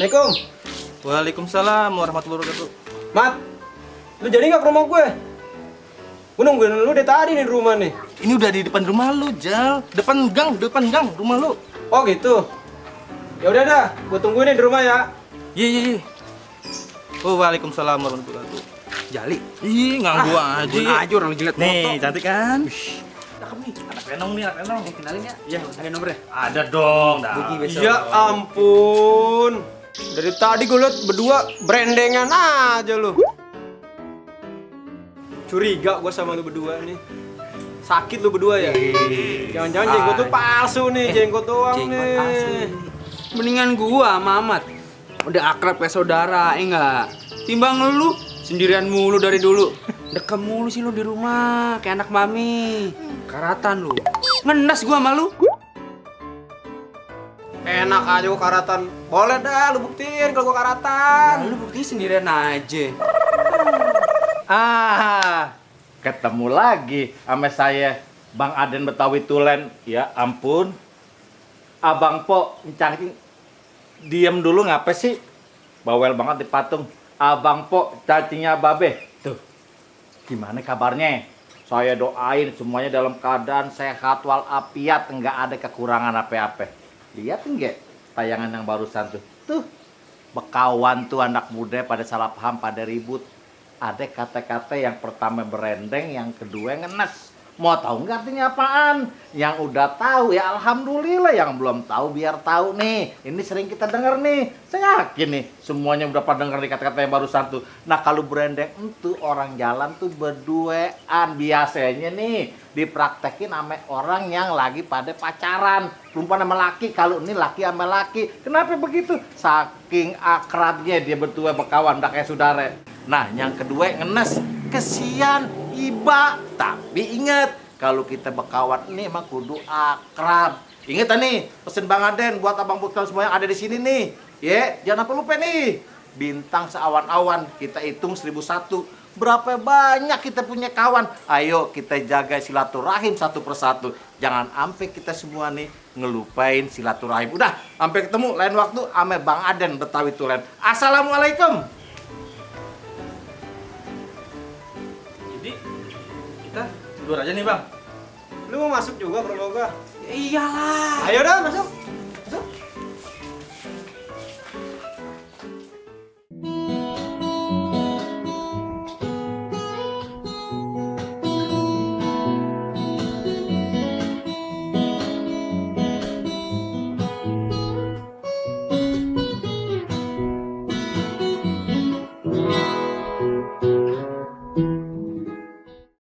Assalamualaikum. Waalaikumsalam warahmatullahi wabarakatuh. Mat, lu jadi nggak ke rumah gue? Gue nungguin lu dari tadi nih di rumah nih. Ini udah di depan rumah lu, Jal. Depan gang rumah lu. Oh gitu. Ya udah dah, gue tungguin nih di rumah ya. Iya. Oh, waalaikumsalam warahmatullahi wabarakatuh. Jali. Ih, nganggu aja. Gue aja orang jilat motor. Nih, cantik kan? Cakep nih. Anak Renong nih, anak Renong. Kenalin ya? Iya, ada nomornya. Ada dong, dah. Ya ampun. Dari tadi gue liat berdua brandengan aja lu. Curiga gue sama lu berdua nih. Sakit lu berdua ya? Jangan-jangan jenggot tuh palsu nih, jenggot doang nih. Mendingan gua sama Ahmad. Udah akrab kayak saudara, enggak? Timbang lu sendirian mulu dari dulu. Dekem mulu sih lu di rumah, kayak anak mami. Karatan lu. Ngenes gua sama lu. Enak aja gua karatan. Boleh dah lu buktiin kalau gua karatan. Lu bukti sendirian aja. Ketemu lagi sama saya, Bang Aden Betawi Tulen. Ya ampun, Abang Po, cacing, diem dulu ngapa sih? Bawel banget di patung. Abang Po, cacingnya babe. Tuh, gimana kabarnya? Saya doain semuanya dalam keadaan sehat walafiat, enggak ada kekurangan apa-apa. Lihat enggak tayangan yang barusan tuh? Tuh, bekawan tuh anak muda pada salah paham, pada ribut. Ada kata-kata yang pertama berendeng, yang kedua ngenes. Mau tahu nggak artinya apaan? Yang udah tahu ya alhamdulillah, yang belum tahu biar tahu nih. Ini sering kita dengar nih. Saya yakin nih semuanya udah pada denger nih kata-kata yang barusan tuh. Nah kalau berendeng itu orang jalan tuh berduaan. Biasanya nih dipraktekin sama orang yang lagi pada pacaran. Perempuan sama laki, kalau ini laki sama laki. Kenapa begitu? Saking akrabnya dia berdua berkawan, udah kayak saudara. Nah, yang kedua ngenes, kesian, iba. Tapi ingat, kalau kita berkawan ini emang kudu akrab. Ingat nih, pesen Bang Aden buat abang putra semua yang ada di sini nih. Ya, jangan apa lupa nih. Bintang seawan-awan, kita hitung 1001. Berapa banyak kita punya kawan. Ayo kita jaga silaturahim satu persatu. Jangan sampai kita semua nih ngelupain silaturahim. Udah, sampai ketemu lain waktu sama Bang Aden Betawi Tulen. Assalamualaikum. Jadi kita tidur aja nih, Bang. Lu mau masuk juga ke rumah gua? Iyalah. Ayo dah masuk.